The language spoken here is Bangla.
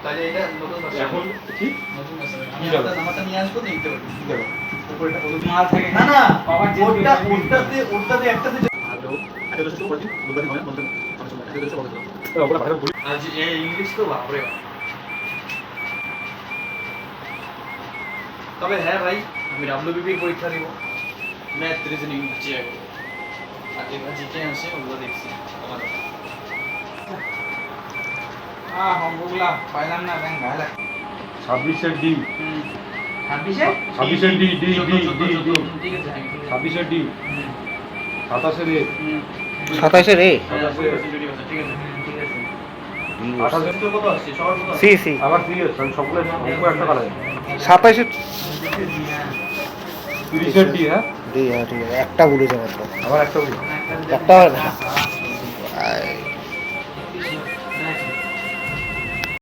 তাহলে এটা নতুন এখন কি নতুন কি যাবে? নাম্বারটা নিয়ে আসবো নিতে পারবো কি দেবো উপরেটা কত মাল থাকে না না বাবা যে ওটাতে একটাতে হ্যালো এটা তো শুরু করছি দুবারই হয় বলতে এটা তো বলতে তো ওপরে বাইরে বলি আজ এই ইংলিশ তো বাপরে বাপ। তবে হ্যাঁ ভাই আমি ডাব্লিউবিপি পরীক্ষা দিব ম্যাথ রিজনিং চেয়ে আর যেগুলো জিকে আসে ওগুলো দেখছি আমার অঙ্কগুলা পাইলাম না ব্যাংক গায়ে লাগে 26 এর ডি 26-এ 26 এর D D D D D ঠিক আছে 26 এর ডি 27 এর এ 27-এর এ ঠিক আছে ঠিক আছে 28 এর কত আসছে সবার কত সি সি আবার ঠিক আছে সবগুলো অঙ্ক একটা করা যায় 27-এর 30 এর ডি হ্যাঁ ঠিক আছে একটা ভুলেছে মাত্র আবার একটা বলি একটা হয় না